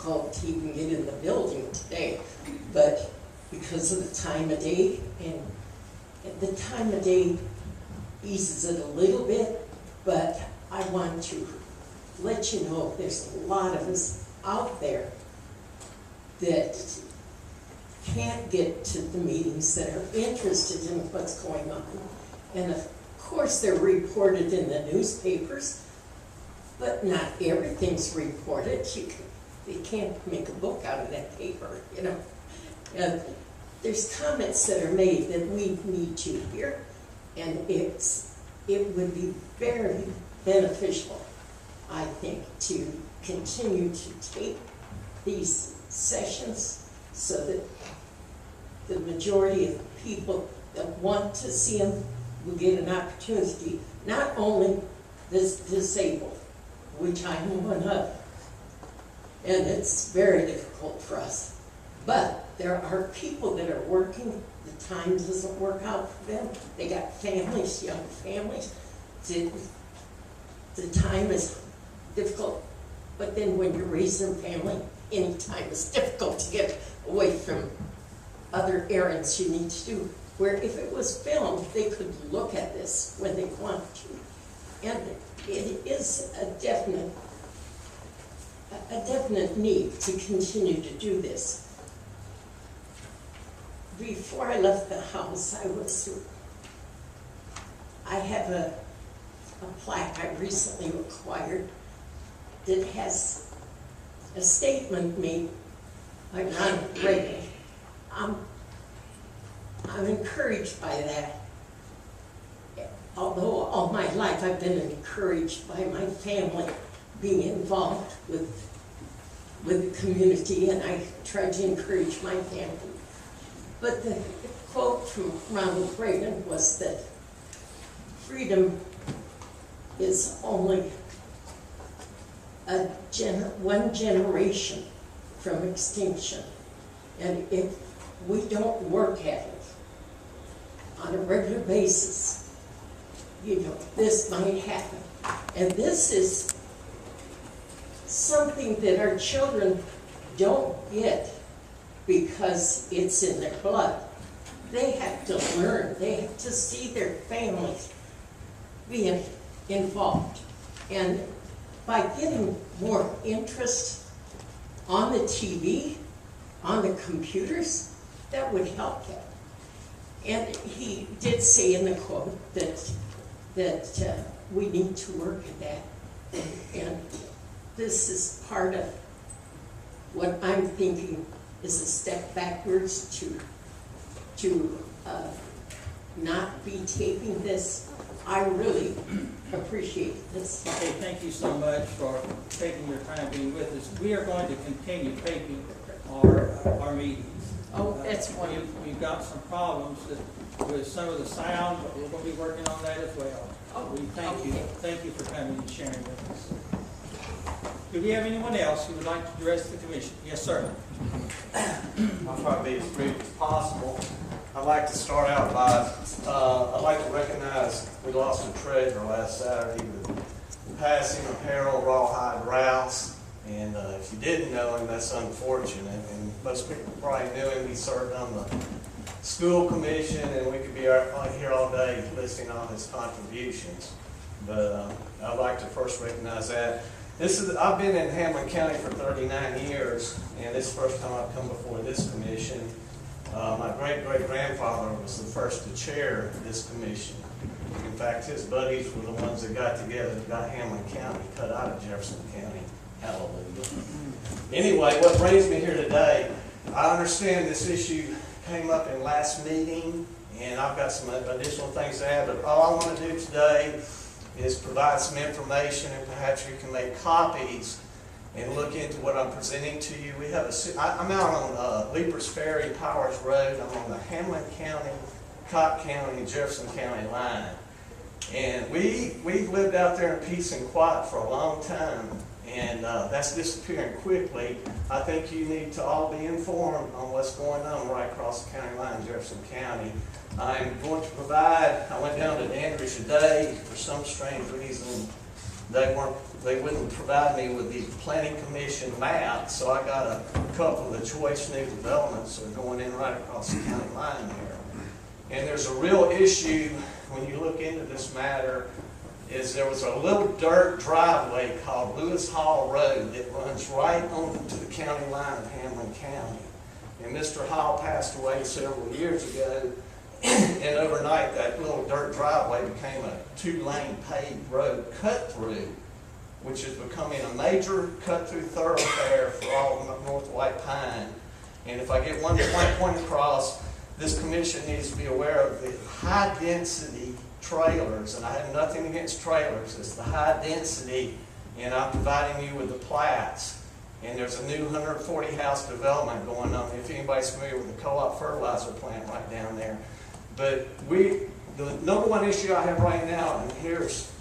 difficult to even get in the building today, but because of the time of day, and the time of day eases it a little bit, but I want to let you know there's a lot of us out there that can't get to the meetings, that are interested in what's going on. And of course they're reported in the newspapers, but not everything's reported. You can't make a book out of that paper, you know. And there's comments that are made that we need to hear, and it would be very beneficial, I think, to continue to tape these sessions so that the majority of people that want to see them will get an opportunity, not only this disabled, which I'm one of, and it's very difficult for us, but there are people that are working, the time doesn't work out for them, they got families, young families, the time is difficult, but then when you're raising a family, any time is difficult to get away from other errands you need to do. Where if it was filmed, they could look at this when they want to. And it is a definite need to continue to do this. Before I left the house, I have a plaque I recently acquired that has a statement made by Ronald Reagan. I'm encouraged by that. Although all my life I've been encouraged by my family being involved with the community, and I try to encourage my family. But the quote from Ronald Reagan was that freedom is only one generation from extinction. And if we don't work at it on a regular basis, you know, this might happen. And this is something that our children don't get because it's in their blood. They have to learn. They have to see their families being involved. And by getting more interest on the TV, on the computers, that would help them. And he did say in the quote that we need to work at that. And this is part of what I'm thinking is a step backwards to not be taping this. I really appreciate this. Okay, thank you so much for taking your time being with us. We are going to continue taping our meetings. Oh, that's wonderful. We've got some problems with some of the sound, but we're going to be working on that as well. Oh, we thank you. okay. Thank you for coming and sharing with us. Do we have anyone else who would like to address the commission? Yes, sir. I'll try to be as brief as possible. I'd like to start out by, I'd like to recognize we lost a treasure last Saturday with the passing of Harold Rawhide Rouse. And if you didn't know him, that's unfortunate. And most people probably knew him. He served on the school commission, and we could be here all day listing all his contributions. But I'd like to first recognize that. I've been in Hamlin County for 39 years, and this is the first time I've come before this commission. My great-great-grandfather was the first to chair this commission. In fact, his buddies were the ones that got together and got Hamlin County cut out of Jefferson County. Hallelujah. Anyway, what brings me here today, I understand this issue came up in last meeting, and I've got some additional things to add, but all I want to do today is provide some information, and perhaps you can make copies and look into what I'm presenting to you. I'm out on Leapers Ferry, Powers Road. I'm on the Hamlin County, Cobb County, Jefferson County line. And we've lived out there in peace and quiet for a long time, and that's disappearing quickly. I think you need to all be informed on what's going on right across the county line, Jefferson County. I'm going to provide, I went down to Dandridge today for some strange reason. they wouldn't provide me with the planning commission map, so I got a couple of the choice new developments that are going in right across the county line there. And there's a real issue when you look into this matter, is there was a little dirt driveway called Lewis Hall Road that runs right onto the county line of Hamlin County. And Mr. Hall passed away several years ago, and overnight that little dirt driveway became a 2-lane paved road cut through, which is becoming a major cut through thoroughfare for all of North White Pine. And if I get one point across, this commission needs to be aware of the high density trailers, and I have nothing against trailers, it's the high density, and I'm providing you with the plats. And there's a new 140 house development going on, if anybody's familiar with the co-op fertilizer plant right down there. But the number one issue I have right now, and here's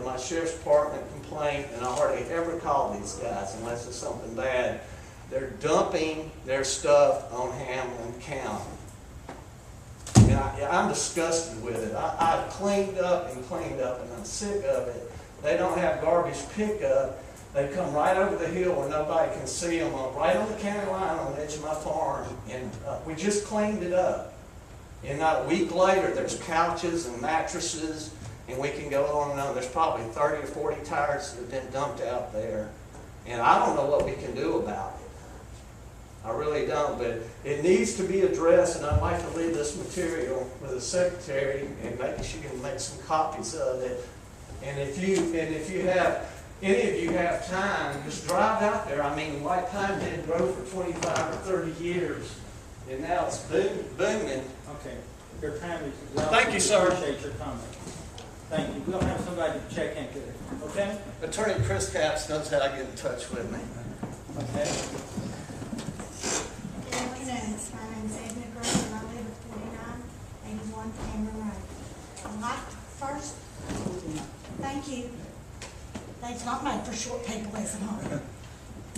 my sheriff's department complaint, and I hardly ever call these guys unless it's something bad. They're dumping their stuff on Hamlin County. And I'm disgusted with it. I've cleaned up, and I'm sick of it. They don't have garbage pickup. They come right over the hill where nobody can see them, right on the county line on the edge of my farm. And we just cleaned it up. And not a week later, there's couches and mattresses, and we can go on and on. There's probably 30 or 40 tires that have been dumped out there. And I don't know what we can do about it. I really don't, but it needs to be addressed, and I'd like to leave this material with the secretary, and maybe she can make some copies of it. And if you have, any of you have time, just drive out there. I mean, White Pine didn't grow for 25 or 30 years, and now it's booming. Okay, your time is exhausted. Thank you, sir. Appreciate your comment. Thank you. We'll have somebody to check into it. Okay? Attorney Chris Capps knows how to get in touch with me. Okay. Good afternoon, my name is Edna Gray, and I live at 4981 Cameron Road. I'd like to first, thank you. It's not made for short people, is it?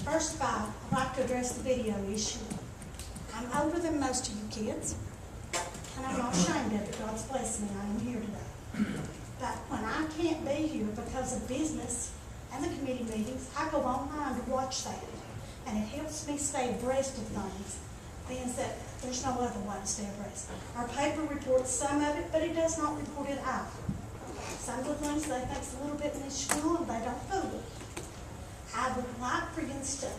First of all, I'd like to address the video issue. I'm older than most of you kids, and I'm not ashamed of it. God's blessed me, I am here today. But when I can't be here because of business and the committee meetings, I go online to watch that. And it helps me stay abreast of things, things that there's no other way to stay abreast. Our paper reports some of it, but it does not report it all. Some of the things they think's a little bit minuscule and they don't fool it. I would like for you to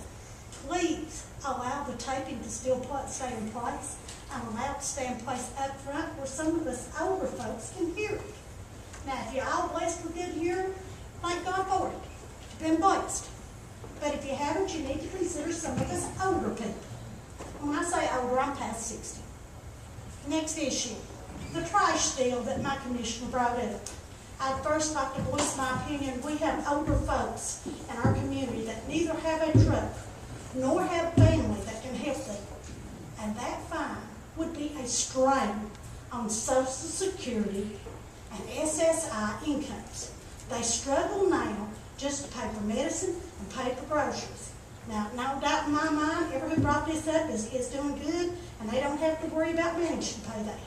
please allow the taping to still stay in place and allow it to stay in place up front where some of us older folks can hear it. Now, if you're all blessed with good hearing, thank God for it. You've been blessed. But if you haven't, you need to consider some of us older people. When I say older, I'm past 60. Next issue, the trash deal that my commissioner brought up. I'd first like to voice my opinion. We have older folks in our community that neither have a truck nor have family that can help them. And that fine would be a strain on Social Security and SSI incomes. They struggle now just to pay for medicine and pay for groceries. Now, no doubt in my mind, everyone who brought this up is doing good, and they don't have to worry about managing to pay that.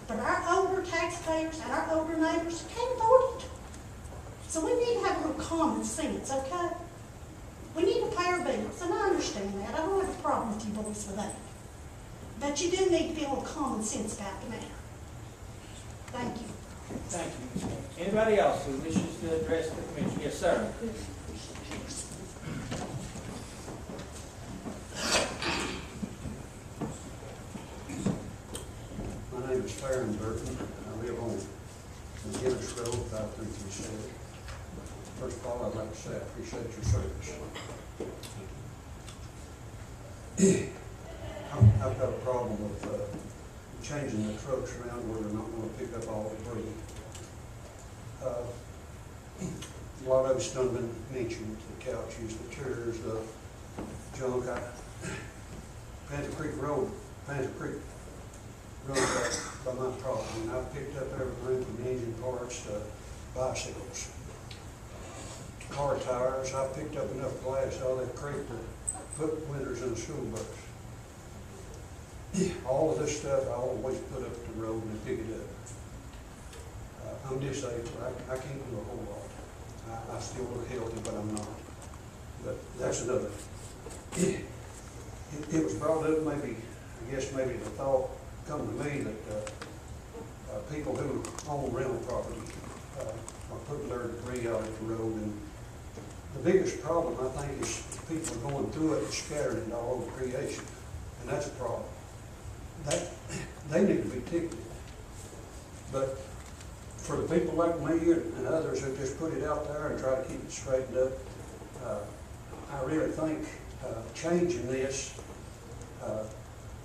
But our older taxpayers and our older neighbors can't afford it. So we need to have a little common sense, okay? We need to pay our bills, and I understand that. I don't have a problem with you boys with that. But you do need to be a little common sense about the matter. Thank you. Thank you. Anybody else who wishes to address the commission? Yes, sir. My name is Farron Burton. I live on Guinness Road, 5337. First of all, I'd like to say I appreciate your service. I've got a problem with changing the trucks around where they're not going to pick up all the debris. A lot of it's done been mentioned, the couches, the chairs, the junk. Panther Creek Road by my property, and I've picked up everything from engine parts to bicycles, to car tires. I've picked up enough glass out of that creek to put windows in the school bus. All of this stuff I always put up the road and pick it up. I'm disabled. I can't do a whole lot. I still look healthy, but I'm not. But that's another. It was brought up, maybe, I guess maybe the thought come to me that people who own rental property are putting their debris out at the road. And the biggest problem, I think, is people are going through it and scattering it all over creation. And that's a problem. They need to be ticketed. But for the people like me and others who just put it out there and try to keep it straightened up, I really think changing this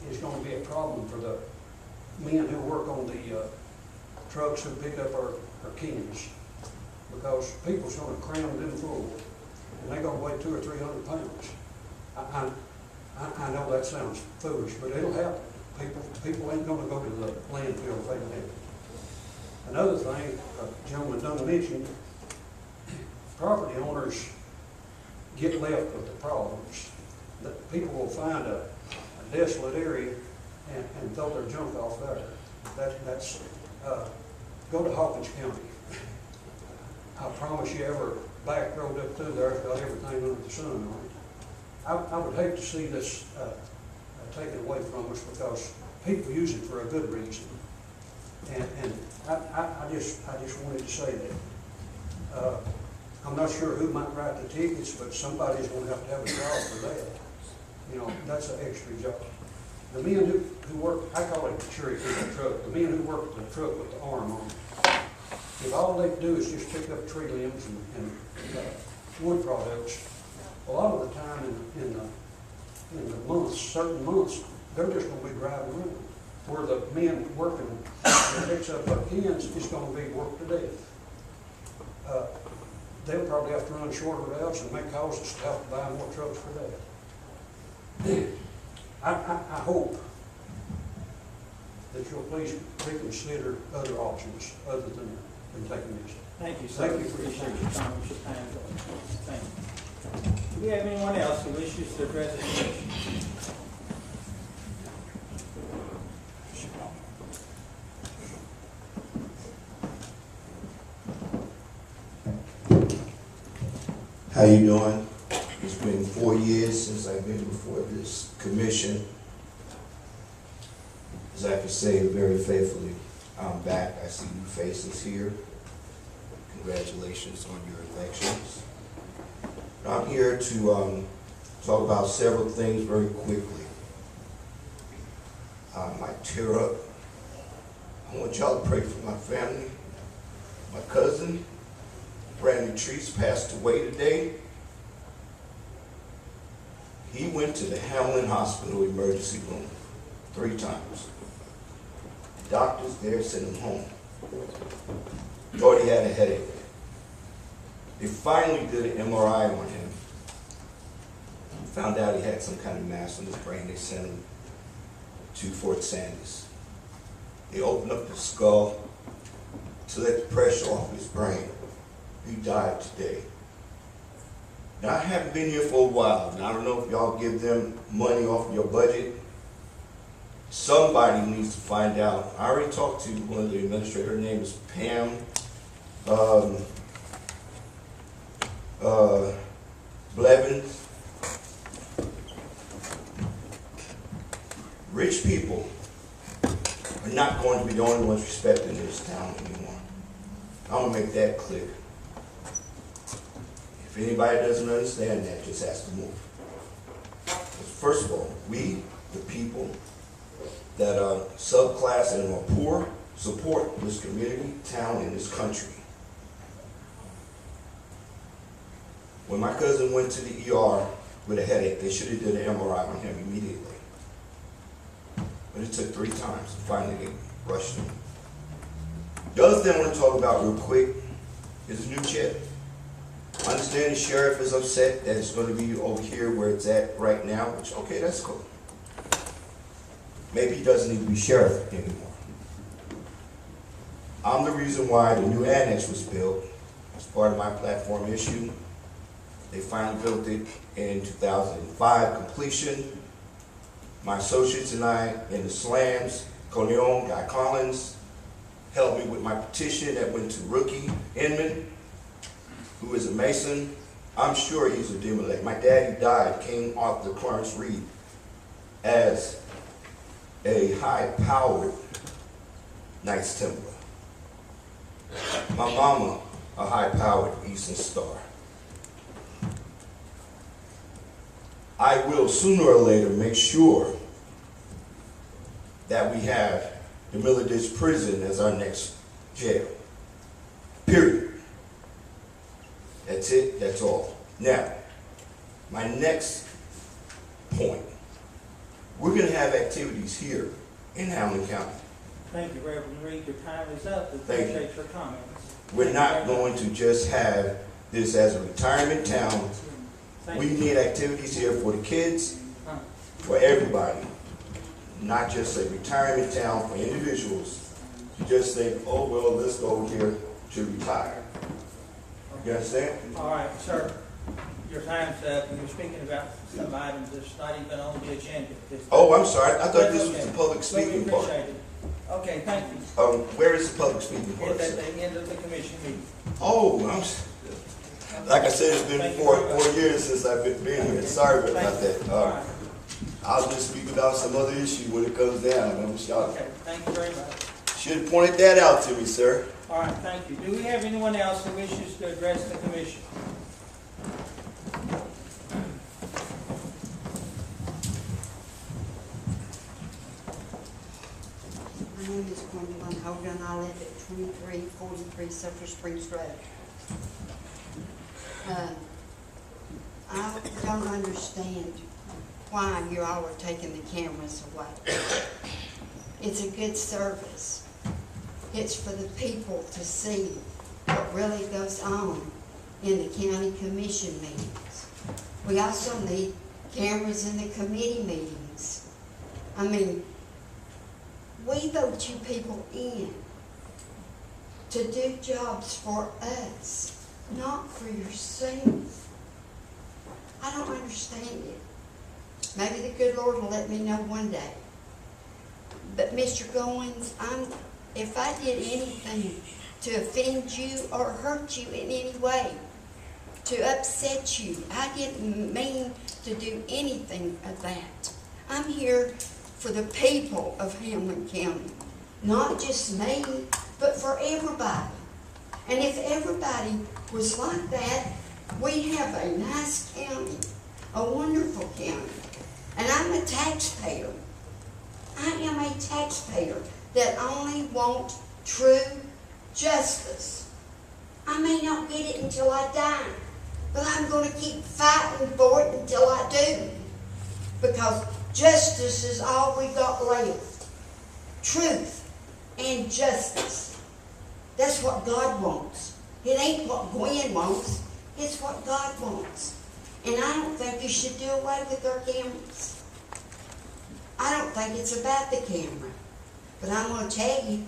is going to be a problem for the men who work on the trucks who pick up our cans, because people's going to cram them full, and they're going to weigh 200 or 300 pounds. I know that sounds foolish, but it'll happen. People ain't going to go to the landfill if they don't have it. Another thing, a gentleman done mentioned, property owners get left with the problems. That people will find a desolate area and throw their junk off there. That's go to Hawkins County. I promise you, every back road up through there's got everything under the sun on it. I would hate to see this taken away from us, because people use it for a good reason. And I just wanted to say that. I'm not sure who might write the tickets, but somebody's going to have a job for that. You know, that's an extra job. The men who work, I call it the cherry picking truck, the men who work the truck with the arm on it, if all they do is just pick up tree limbs and wood products, a lot of the time in the months, certain months, they're just going to be driving around. Where the men working that picks up our cans is going to be worked to death. They'll probably have to run shorter routes and make calls and stuff to buy more trucks for that. I hope that you'll please reconsider other options other than taking this. Thank you, sir. Thank you for your Appreciate your time. time. Your time. Thank you. Do we have anyone else who wishes to address the commission? How you doing? It's been 4 years since I've been before this commission. As I can say very faithfully, I'm back. I see new faces here. Congratulations on your elections. I'm here to talk about several things very quickly. I might tear up. I want y'all to pray for my family. My cousin, Brandon Treese, passed away today. He went to the Hamlin Hospital emergency room 3 times. The doctors there sent him home. Thought he had a headache. They finally did an MRI on him. Found out he had some kind of mass on his brain. They sent him to Fort Sanders. They opened up the skull to let the pressure off his brain. He died today. Now, I haven't been here for a while, and I don't know if y'all give them money off your budget. Somebody needs to find out. I already talked to one of the administrators. Her name is Pam Blevins. Rich people are not going to be the only ones respected in this town anymore. I'm going to make that clear. If anybody doesn't understand that, just has to move. First of all, we, the people that are subclass and are poor, support this community, town, and this country. When my cousin went to the ER with a headache, they should have did an MRI on him immediately. But it took 3 times, and finally they rushed him. The other thing I want to talk about real quick is a new chip. I understand the sheriff is upset that it's going to be over here where it's at right now, which, okay, that's cool. Maybe he doesn't need to be sheriff anymore. I'm the reason why the new annex was built. It's part of my platform issue. They finally built it in 2005, completion. My associates and I in the slams, Corleone, Guy Collins, helped me with my petition that went to Rookie Inman. who is a Mason, I'm sure he's a demolay. My daddy died, came off the Clarence Reed as a high-powered Knights Templar. My mama, a high-powered Eastern Star. I will sooner or later make sure that we have the Miller Ditch Prison as our next jail. Period. That's it, that's all. Now, my next point. We're going to have activities here in Hamlin County. Thank you, Reverend Reed. Your time is up. Thank you. Appreciate your comments. We're not going to just have this as a retirement town. Thank We you. need activities here for the kids, Huh. for everybody. Not just a retirement town for individuals to just think, oh, well, let's go here to retire. You understand? All right, sir. Your time's up. You're speaking about some items that's not even on the agenda. Oh, I'm sorry. I thought That's this was okay. the public But we speaking part. appreciate it. Okay, thank you. Where is the public speaking part, It's at sir? the end of the commission meeting. Oh, like I said, it's been Thank you four very much. years since I've been here. Sorry about Thank that. you. All right. I'll just speak about some other issue when it comes down. Y'all Okay, thank you very much. should have pointed that out to me, sir. All right, thank you. Do we have anyone else who wishes to address the commission? My name is Gwendolyn Hogan. I live at 2343 Sulphur Springs Road. I don't understand why you all are taking the cameras away. It's a good service. It's for the people to see what really goes on in the county commission meetings. We also need cameras in the committee meetings. I mean, we vote you people in to do jobs for us, not for yourself. I don't understand it. Maybe the good Lord will let me know one day. But Mr. Goins, if I did anything to offend you or hurt you in any way, to upset you, I didn't mean to do anything of that. I'm here for the people of Hamlin County. Not just me, but for everybody. And if everybody was like that, we have a nice county, a wonderful county. And I'm a taxpayer. I am a taxpayer that only wants true justice. I may not get it until I die, but I'm going to keep fighting for it until I do. Because justice is all we got left. Truth and justice. That's what God wants. It ain't what Gwen wants. It's what God wants. And I don't think you should do away with our cameras. I don't think it's about the camera. But I'm going to tell you,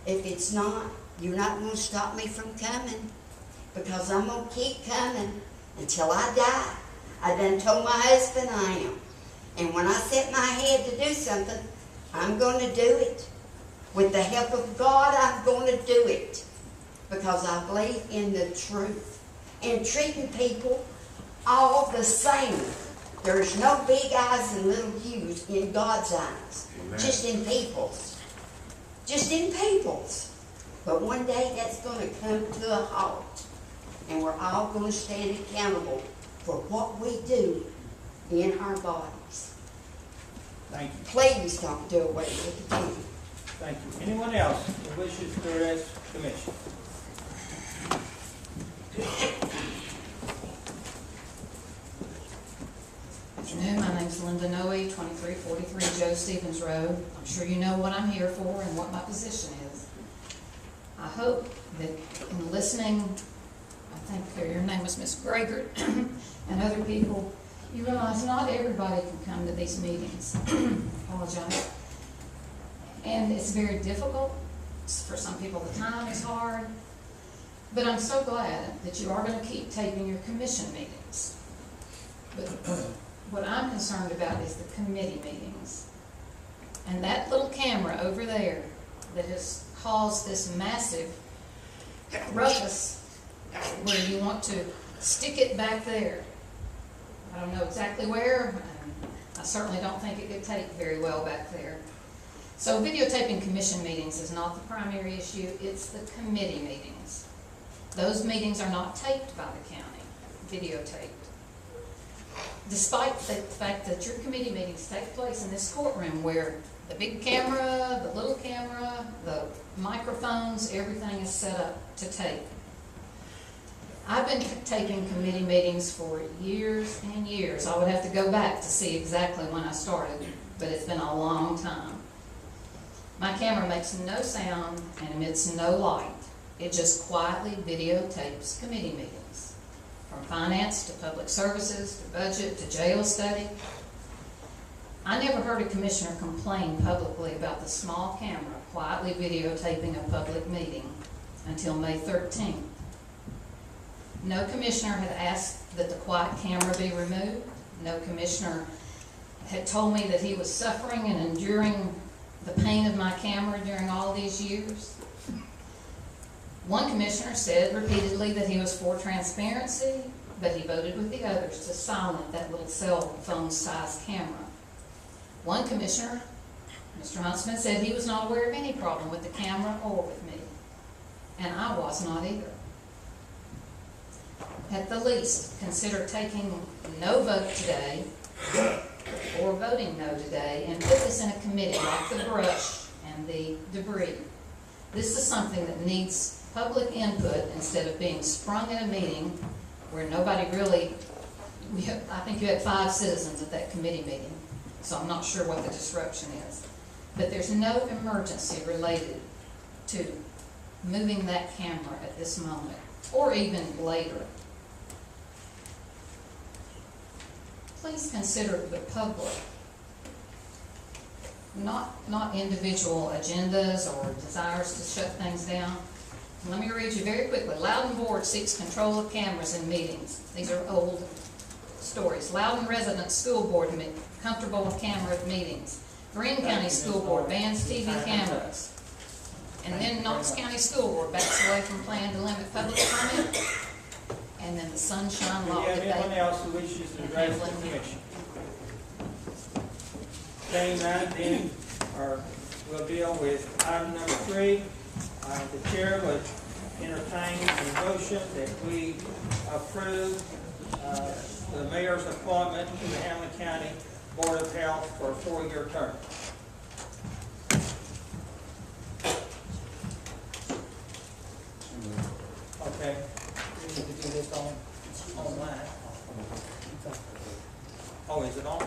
if it's not, you're not going to stop me from coming. Because I'm going to keep coming until I die. I done told my husband I am. And when I set my head to do something, I'm going to do it. With the help of God, I'm going to do it. Because I believe in the truth. And treating people all the same. There's no big eyes and little U's in God's eyes. Amen. Just in people's. Just in people's. But one day that's going to come to a halt. And we're all going to stand accountable for what we do in our bodies. Thank you. Please don't do away with the camera. Thank you. Anyone else who wishes to address the commission? Good afternoon. My name's Linda Noe, 2343 Joe Stevens Road. I'm sure you know what I'm here for and what my position is. I hope that in listening, I think your name was Miss Gregor, and other people, you realize not everybody can come to these meetings. Apologize. And it's very difficult. For some people, the time is hard. But I'm so glad that you are going to keep taping your commission meetings. But what I'm concerned about is the committee meetings. And that little camera over there that has caused this massive ruckus where you want to stick it back there. I don't know exactly where, and I certainly don't think it could take very well back there. So videotaping commission meetings is not the primary issue, it's the committee meetings. Those meetings are not taped by the county, videotaped. Despite the fact that your committee meetings take place in this courtroom where the big camera, the little camera, the microphones, everything is set up to tape. I've been taping committee meetings for years and years. I would have to go back to see exactly when I started, but it's been a long time. My camera makes no sound and emits no light. It just quietly videotapes committee meetings, from finance to public services, to budget, to jail study. I never heard a commissioner complain publicly about the small camera quietly videotaping a public meeting until May 13th. No commissioner had asked that the quiet camera be removed. No commissioner had told me that he was suffering and enduring the pain of my camera during all these years. One commissioner said repeatedly that he was for transparency, but he voted with the others to silence that little cell phone-sized camera. One commissioner, Mr. Huntsman, said he was not aware of any problem with the camera or with me, and I was not either. At the least, consider taking no vote today or voting no today and put this in a committee like the brush and the debris. This is something that needs public input instead of being sprung at a meeting where nobody really, I think you had 5 citizens at that committee meeting, so I'm not sure what the disruption is. But there's no emergency related to moving that camera at this moment or even later. Please consider the public, not individual agendas or desires to shut things down. Let me read you very quickly. Loudon Board seeks control of cameras in meetings. These are old stories. Loudon Resident School Board comfortable with camera at meetings. Greene County School Board bans TV cameras. And then Knox County School Board backs away from plan to limit public comment. And then the Sunshine Law Do you have debate. anyone else who wishes to address the commission? Seeing none, then we'll deal with item number 3. The chair would entertain a motion that we approve the mayor's appointment to the Hamilton County Board of Health for a 4-year term. Okay. We need to do this online. Oh, is it on?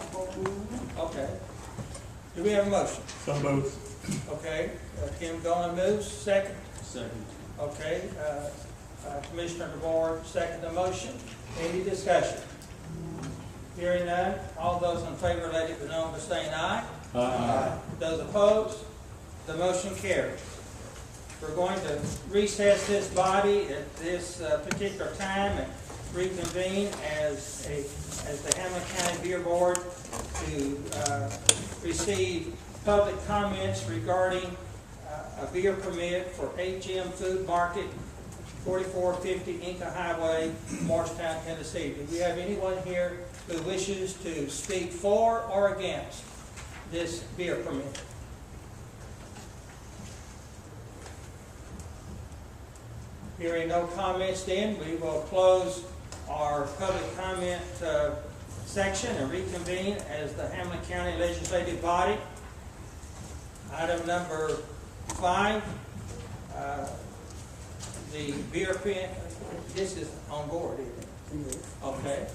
Okay. Do we have a motion? So moved. Okay, Kim Golan moves, second. Second. Okay, Commissioner DeVore, second the motion. Any discussion? Hearing none, all those in favor let it be known by saying aye. Aye. Those opposed, the motion carries. We're going to recess this body at this particular time and reconvene as the Hamilton County Beer Board to receive public comments regarding a beer permit for HM Food Market, 4450 Inca Highway, Morristown, Tennessee. Do we have anyone here who wishes to speak for or against this beer permit? Hearing no comments, then we will close our public comment section and reconvene as the Hamilton County Legislative Body. Item number 5, the beer permit. This is on board, isn't it? Okay.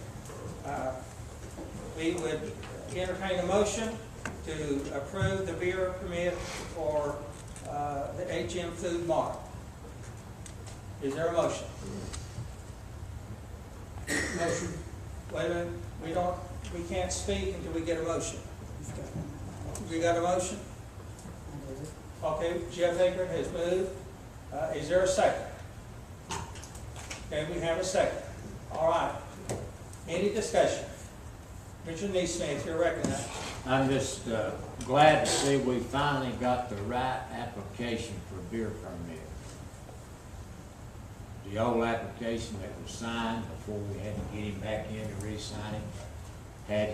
We would entertain a motion to approve the beer permit for the HM Food Mart. Is there a motion? Motion. Wait a minute. We can't speak until we get a motion. We got a motion? Okay, Jeff Hager has moved. Is there a second? Okay, we have a second. All right. Any discussion? Richard Neesmith, you're recognized. I'm just glad to see we finally got the right application for beer permit. the old application that was signed before we had to get him back in to re-sign him,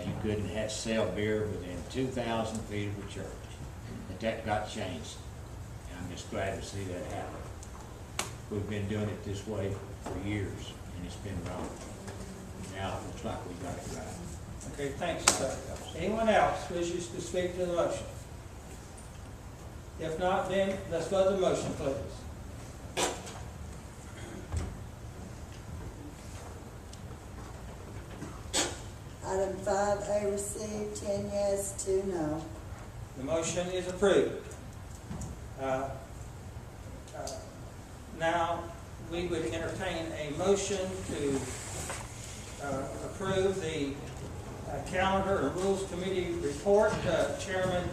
you couldn't have sell beer within 2,000 feet of a church. But that got changed. And I'm just glad to see that happen. We've been doing it this way for years, and it's been wrong. Now it looks like we got it right. Okay, thanks, sir. Anyone else wishes to speak to the motion? If not, then let's vote the motion, please. Item 5A received, 10 yes, 2 no. The motion is approved. Now, we would entertain a motion to approve the calendar and rules committee report. Chairman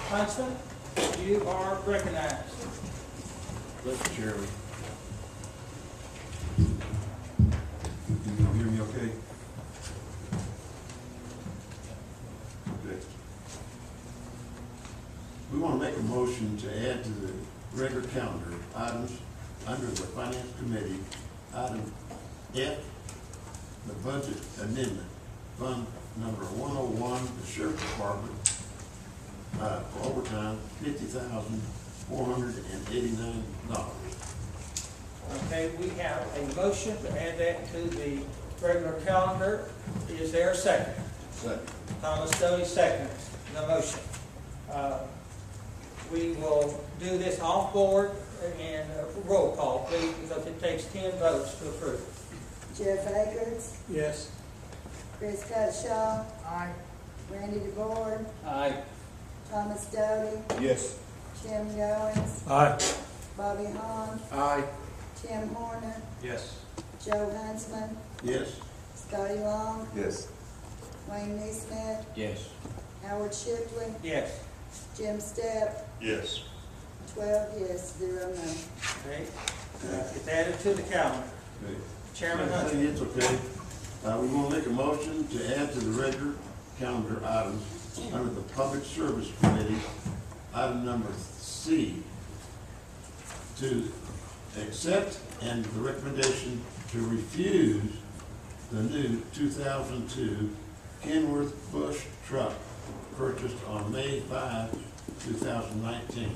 Huntsman, you are recognized. Mr. Chairman. Can you hear me okay? Okay. We want to make a motion to add to the regular calendar items under the Finance Committee, item F, the budget amendment, fund number 101, the Sheriff Department, for overtime, $50,489. Okay, we have a motion to add that to the regular calendar. Is there a second? Second. Thomas Doty seconds the motion. We will do this off board and roll call, please, because it takes 10 votes to approve. Jeff Akers, Yes. Chris Cutshaw. Aye. Randy DeBoer, Aye. Thomas Doty, Yes. Tim Goins, Aye. Bobby Hahn, Aye. Tim Horner, Yes. Joe Huntsman, Yes. Scotty Long, Yes. Wayne Neesmith, Yes. Howard Shipley, Yes. Jim Stepp, Yes. 12 yes, 0 no. Okay. It's added to the calendar. Okay. Chairman I Huntsman. think it's okay. We want to make a motion to add to the regular calendar items under the Public Service Committee, item number C, to accept and the recommendation to refuse the new 2002 Kenworth Bush truck purchased on May 5, 2019.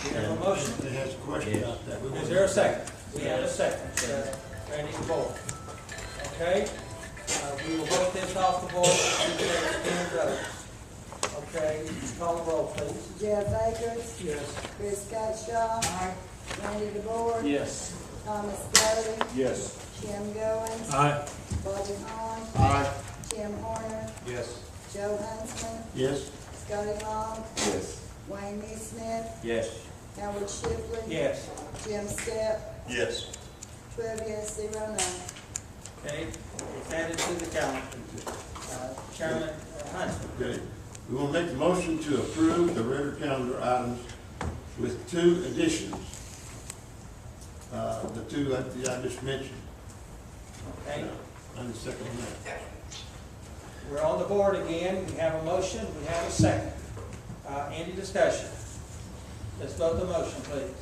We have a motion. It has a question about that. Is there a second? We have a second. Randy DeBoer. Okay. We will vote this off the board. It takes 10 votes. Okay. Call the roll, please. Jeff Akers, Yes. Chris Cutshaw, Randy DeBoer, Yes. Thomas Doty, Yes. Tim Goins, Aye. Bobby Hahn, Aye. Tim Horner, Yes. Joe Huntsman, Yes. Scotty Long, Yes. Wayne Neesmith, Yes. Howard Shipley, Yes. Jim Stepp, Yes. 12 yes, 0 no. Okay. It's added to the calendar. Chairman Huntsman. Okay, we will make the motion to approve the regular calendar items with 2 additions. The 2 that I just mentioned. Okay. I'm the second on that. We're on the board again. We have a motion. We have a second. Any discussion? Let's vote the motion, please.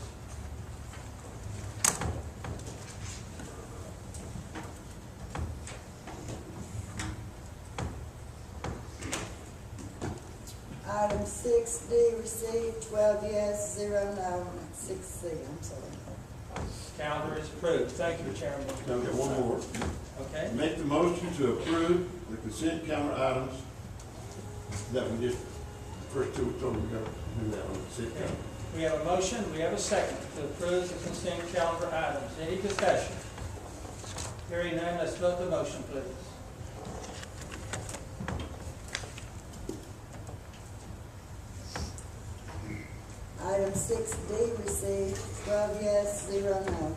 Item 6D received, 12 yes, 0 no. 6C, I'm sorry. Calendar is approved. Thank you, Chairman. Now we got one more. Okay. Make the motion to approve the consent calendar items that we just, the first 2 we told we got to do that on the consent calendar. We have a motion. We have a second to approve the consent calendar items. Any discussion? Hearing none, let's vote the motion, please. Item 6D received, 12 yes, 0 no.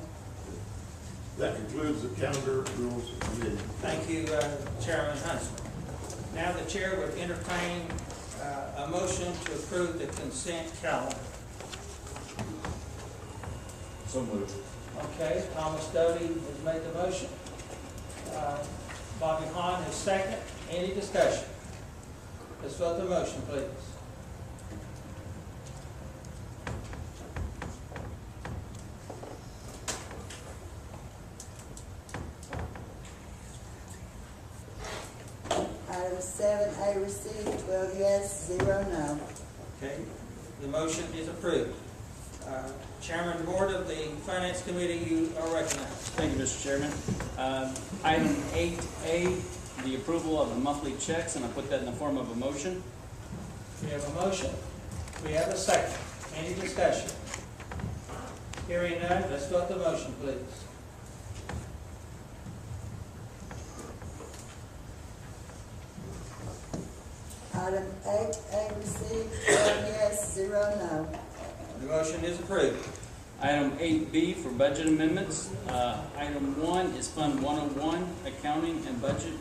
That concludes the calendar rules committee. Thank you, Chairman Huntsman. Now the chair would entertain a motion to approve the consent calendar. So moved. Okay, Thomas Doty has made the motion. Bobby Hahn has second. Any discussion? Let's vote the motion, please. A received, 12 yes, 0 no. Okay, the motion is approved. Chairman Board of the Finance Committee, you are recognized. Thank you, Mr. Chairman. Item 8A, the approval of the monthly checks, and I put that in the form of a motion. We have a motion. We have a second. Any discussion? Hearing none, let's vote the motion, please. Item 8A received, 12 yes, 0 no. The motion is approved. Item 8B for budget amendments. Item 1 is Fund 101, Accounting and Budget.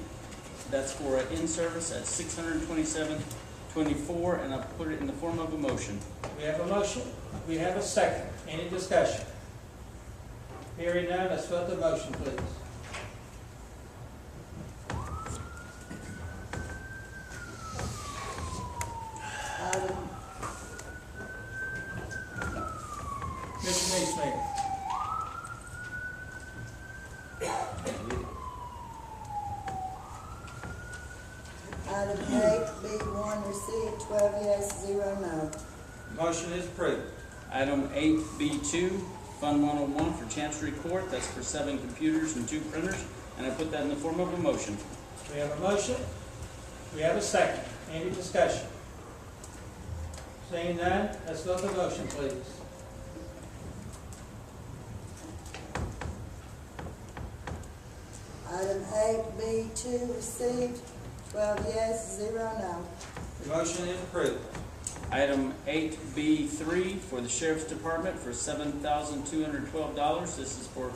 That's for an in-service at $627.24, and I put it in the form of a motion. We have a motion. We have a second. Any discussion? Hearing none, let's vote the motion, please. Item, Mr. Neesmith. item 8B1 received, 12 yes, 0 no. Motion is approved. Item 8B2, Fund 101 for Chancery Court. That's for 7 computers and 2 printers, and I put that in the form of a motion. We have a motion. We have a second. Any discussion? Seeing none, let's vote the motion, please. Item 8B2 received, 12 yes, 0 no. The motion is approved. Item 8B3 for the Sheriff's Department for $7,212. This is for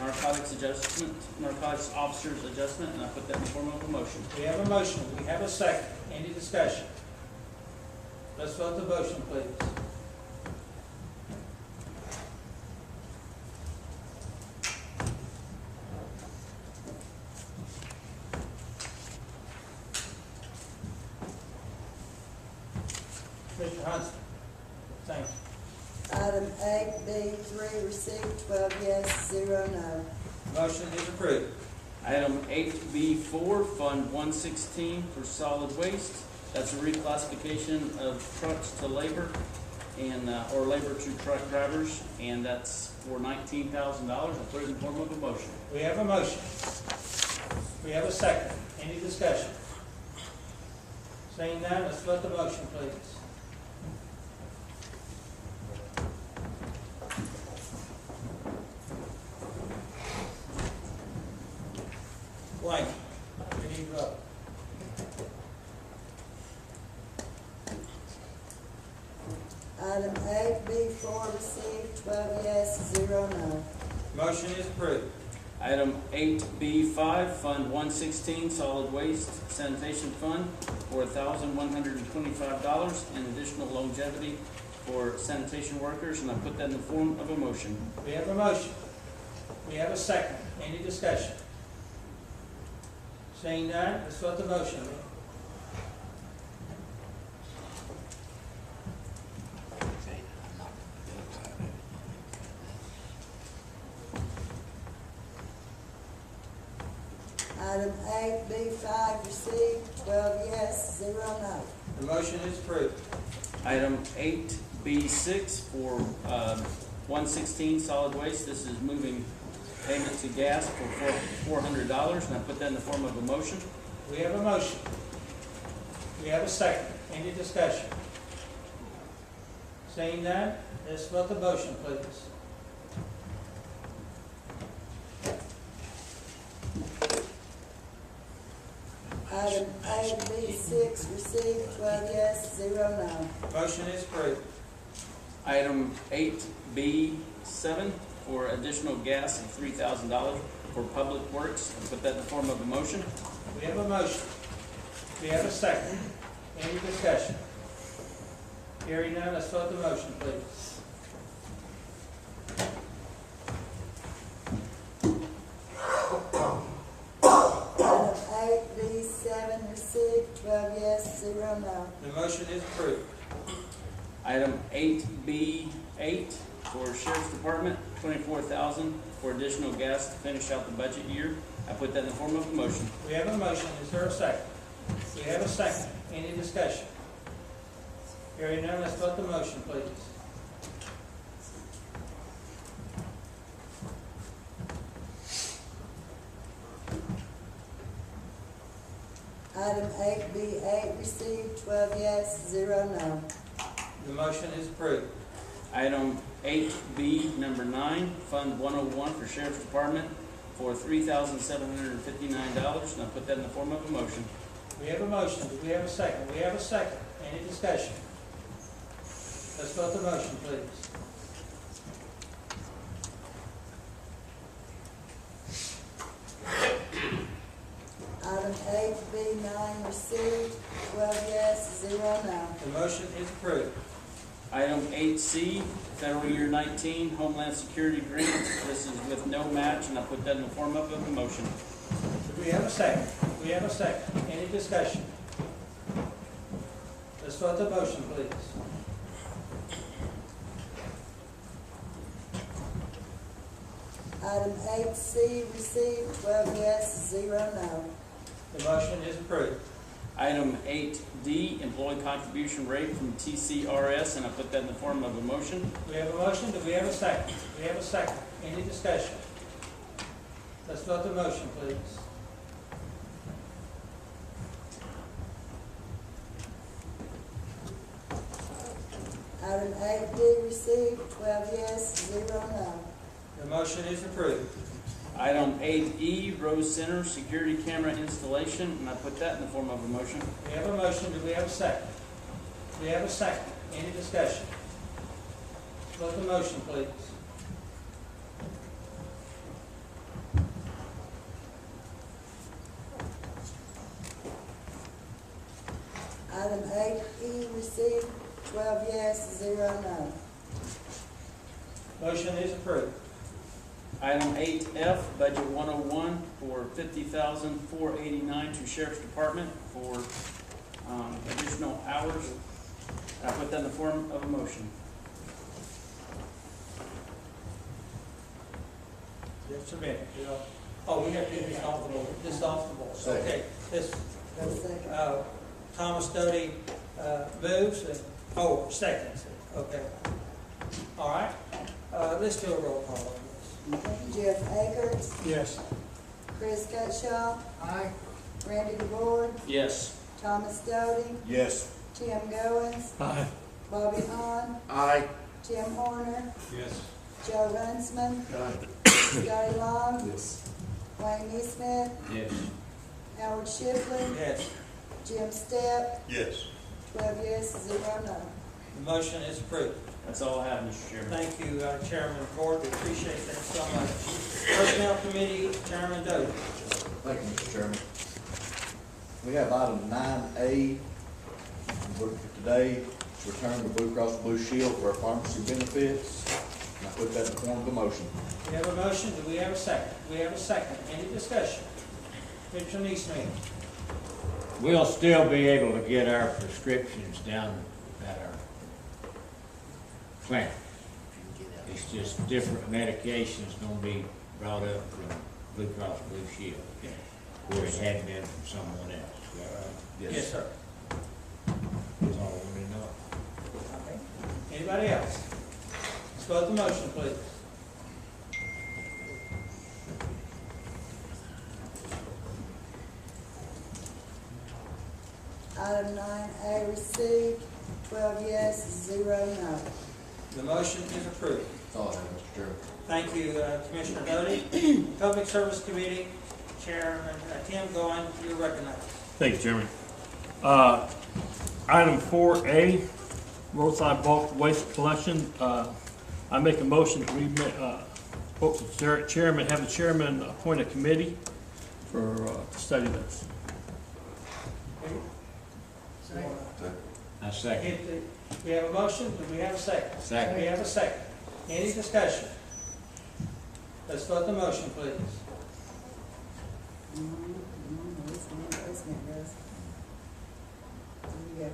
narcotics officers adjustment, and I put that in the form of a motion. We have a motion. We have a second. Any discussion? Let's vote the motion, please. Mr. Huntsman. Thank you. Item 8B3 received, 12 yes, 0 no. Motion is approved. Item 8B4, Fund 116 for solid waste. That's a reclassification of trucks to labor and or labor to truck drivers, and that's for $19,000. I put it in the form of a motion. We have a motion. We have a second. Any discussion? Seeing none, let's vote the motion, please. Blank. We need to vote. Item 8B4 received, 12 yes, 0 no. Motion is approved. Item 8B5, Fund 116, Solid Waste Sanitation Fund for $1,125 and additional longevity for sanitation workers, and I put that in the form of a motion. We have a motion. We have a second. Any discussion? Seeing none, let's vote the motion. Item 8B5 received, 12 yes, 0 no. The motion is approved. Item 8B6 for 116 Solid Waste. This is moving payment to gas for $400, and I put that in the form of a motion. We have a motion. We have a second. Any discussion? Seeing none, let's vote the motion, please. Item 8B6 received, 12 yes, 0 no. Motion is approved. Item 8B7 for additional gas of $3,000 for Public Works. I put that in the form of a motion. We have a motion. We have a second. Any discussion? Hearing none, let's vote the motion, please. Item 8B7 received, 12 yes, 0 no. The motion is approved. Item 8B8 for Sheriff's Department, $24,000 for additional gas to finish out the budget year. I put that in the form of a motion. We have a motion. Is there a second? We have a second. Any discussion? Hearing none, let's vote the motion, please. Item 8B8 received, 12 yes, 0 no. The motion is approved. Item 8B, number 9, Fund 101 for Sheriff's Department for $3,759, and I put that in the form of a motion. We have a motion. Do we have a second? We have a second. Any discussion? Let's vote the motion, please. Item 8B9 received, 12 yes, 0 no. The motion is approved. Item 8C, Federal Year 19 Homeland Security Grant. This is with no match, and I put that in the form of a motion. Do we have a second? We have a second. Any discussion? Let's vote the motion, please. Item 8C received, 12 yes, 0 no. The motion is approved. Item 8D, Employee Contribution Rate from TCRS, and I put that in the form of a motion. We have a motion. Do we have a second? We have a second. Any discussion? Let's vote the motion, please. Item 8D received, 12 yes, 0 no. The motion is approved. Item 8E, Rose Center Security Camera Installation, and I put that in the form of a motion. We have a motion. Do we have a second? We have a second. Any discussion? Vote the motion, please. Item 8E received, 12 yes, 0 no. Motion is approved. Item 8F, Budget 101 for $50,489 to Sheriff's Department for additional hours. I put that in the form of a motion. Just a minute. Oh, we have to do this off the board. This off the board. Okay. This, Got a second? Thomas Doty moves and, seconds. Okay. All right. Let's do a roll call on this. Jeff Akers, Yes. Chris Cutshaw, Aye. Randy DeVore, Yes. Thomas Doty, Yes. Tim Goins, Aye. Bobby Hahn, Aye. Tim Horner, Yes. Joe Runsman, Scotty Long, Yes. Wayne Neesmith, Yes. Howard Shipley, Yes. Jim Stepp, Yes. 12 yes, 0 no. The motion is approved. That's all I have, Mr. Chairman. Thank you, Chairman Ford. We appreciate that so much. Personnel Committee, Chairman Doty. Thank you, Mr. Chairman. We have item 9A for today, to return the Blue Cross Blue Shield for our pharmacy benefits. And I put that in the form of a motion. We have a motion. Do we have a second? We have a second. Any discussion? Mr. Neesmith. We'll still be able to get our prescriptions down at our clinic. It's just different medications gonna be brought up from Blue Cross Blue Shield, where it had been from someone else. Is that right? Yes, sir. That's all I want to know. Okay. Anybody else? Let's vote the motion, please. Item 9A received, 12 yes, 0 no. The motion is approved. That's all I have, Mr. Chairman. Thank you, Commissioner Doty. Public Service Committee, Chairman Tim Goins, you're recognized. Thank you, Chairman. Item 4A, roadside bulk waste collection. I make a motion that we, chairman, have the chairman appoint a committee for, to study this. I second. We have a motion, do we have a second? Second. We have a second. Any discussion? Let's vote the motion, please. Wait a minute, Russ. You got-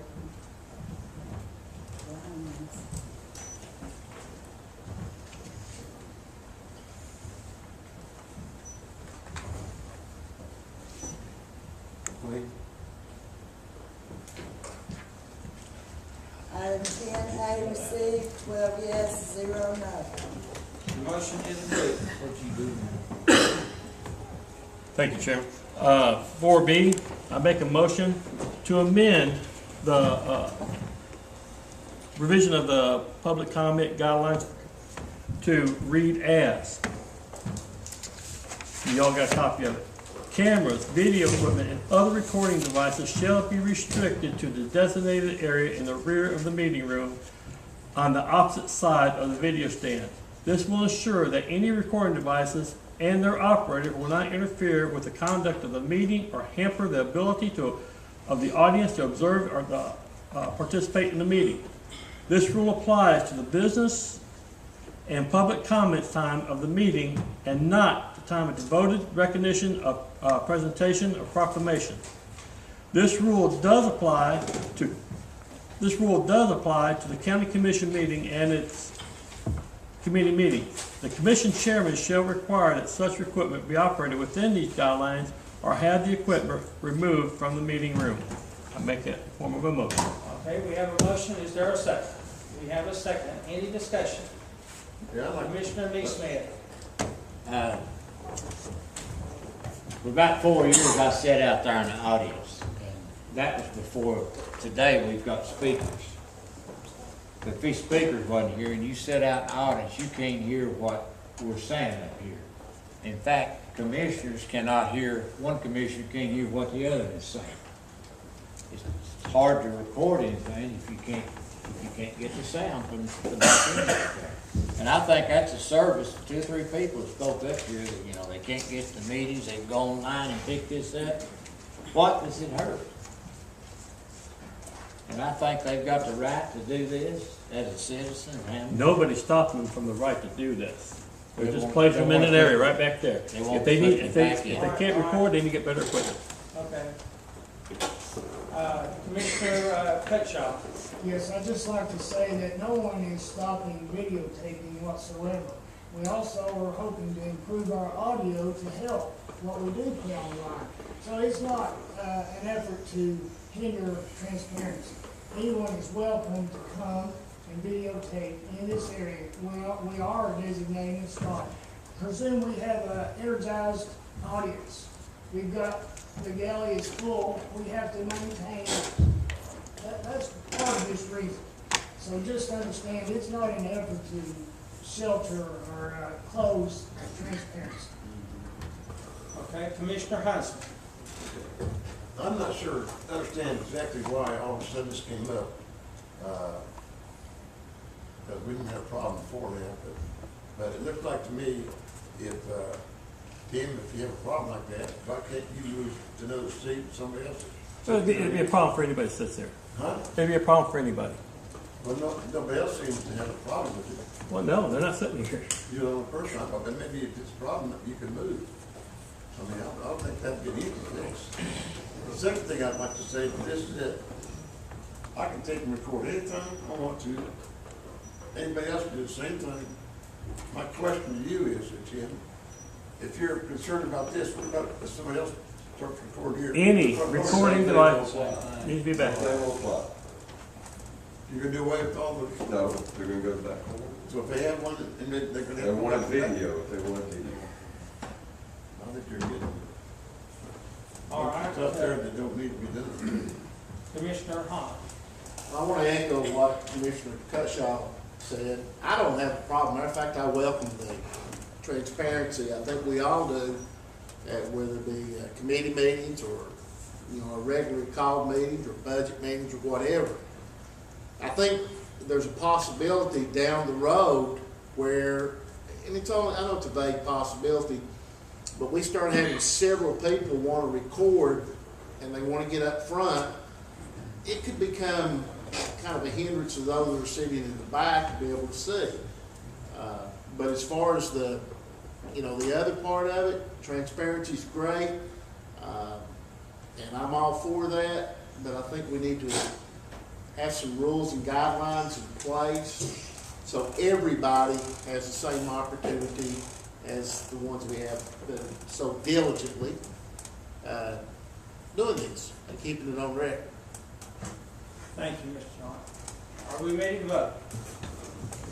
Item 10A received, 12 yes, 0 no. The motion is approved. What you do now? Thank you, Chairman. 4B, I make a motion to amend the revision of the public comment guidelines to read as. You all got a copy of it. Cameras, video equipment, and other recording devices shall be restricted to the designated area in the rear of the meeting room on the opposite side of the video stand. This will ensure that any recording devices and their operator will not interfere with the conduct of the meeting or hamper the ability of the audience to observe or participate in the meeting. This rule applies to the business and public comment time of the meeting and not the time of devoted recognition of presentation or proclamation. This rule does apply to the county commission meeting and its committee meeting. The commission chairman shall require that such equipment be operated within these guidelines or have the equipment removed from the meeting room. I make that in the form of a motion. Okay, we have a motion. Is there a second? We have a second. Any discussion? Yeah, I like Commissioner Neesmith. For about 4 years, I sat out there in the audience, and that was before. Today, we've got speakers. But if these speakers wasn't here and you sit out in the audience, you can't hear what we're saying up here. In fact, commissioners cannot hear, one commissioner can't hear what the other is saying. It's hard to record anything if you can't get the sound from the back end up there. And I think that's a service to 2 or 3 people that spoke up here that, you know, they can't get to the meetings, they can go online and pick this up. What does it hurt? And I think they've got the right to do this as a citizen. And Nobody's stopping them from the right to do this. They're They just won't- placing them they in an won't- area right back there. they won't If they put need, it if they back in. can't record, they need to get better equipment. Okay. Commissioner Cutshaw. Yes, I'd just like to say that no one is stopping videotaping whatsoever. We also are hoping to improve our audio to help what we do put online. So it's not an effort to hinder transparency. Anyone is welcome to come and videotape in this area. We are a designated spot. Presume we have an energized audience. We've got, the galley is full, we have to maintain, that's part of this reason. So just understand, it's not an effort to shelter or close transparency. Okay, Commissioner Huntsman. I'm not sure, understand exactly why all of a sudden this came up. Because we didn't have a problem before now, but it looked like to me, if, Tim, if you have a problem like that, why can't you move to another seat, somebody else's? So it'd be a problem for anybody that sits there. Huh? It'd be a problem for anybody. Well, nobody else seems to have a problem with it. Well, no, they're not sitting here. You're the only person I thought, but maybe if it's a problem, you can move. I mean, I don't think that'd be an easy fix. The second thing I'd like to say, this is it. I can take and record anything I want to. Anybody else can do the same thing. My question to you is, Jim, if you're concerned about this, what about if somebody else starts recording here? Any recording device needs to be back. You're gonna do away with all the, No, they're gonna go to that corner. so if they have one, and they're gonna have. They want a video if they want video. I think you're getting. All right. It's out there that don't need to be done. Commissioner Hahn. I want to echo what Commissioner Cutshaw said. I don't have a problem. Matter of fact, I welcome the transparency. I think we all do, whether it be committee meetings or, regularly called meetings or budget meetings or whatever. I think there's a possibility down the road where, and it's only, I know it's a vague possibility, but we start having several people want to record and they want to get up front, it could become kind of a hindrance to those that are sitting in the back to be able to see. But as far as the other part of it, transparency is great, and I'm all for that, but I think we need to have some rules and guidelines in place so everybody has the same opportunity as the ones we have so diligently doing this and keeping it on record. Thank you, Mr. John. Are we ready to vote?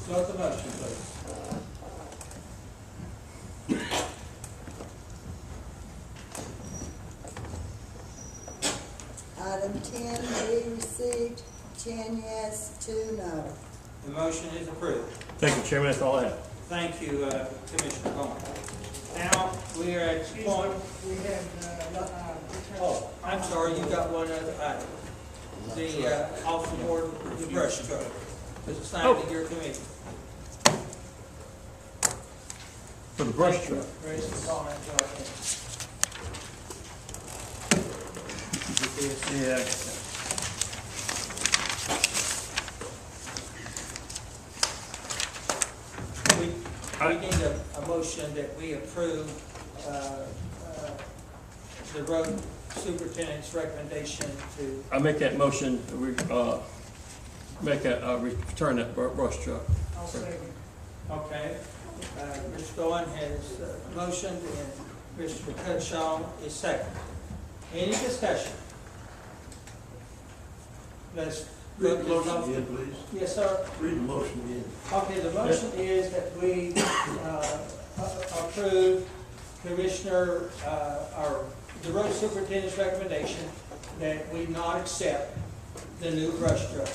Start the motion, please. Item 10B received, 10 yes, 2 no. The motion is approved. Thank you, Chairman, that's all I have. Thank you, Commissioner Cohen. Now, we are at the point, We have, oh, I'm sorry, you got one other item. The, off the board, the brush truck. It's assigned to your committee. For the brush truck. Raise the comment, Yeah. We need a motion that we approve the road superintendent's recommendation to. I make that motion, we, return that brush truck. I'll second. Okay, Mr. Goen has motioned and Mr. Cutshaw is second. Any discussion? Let's Read vote the this motion off. again, please. Yes, sir. Read the motion again. Okay, the motion is that we approve Commissioner, or the road superintendent's recommendation that we not accept the new brush truck.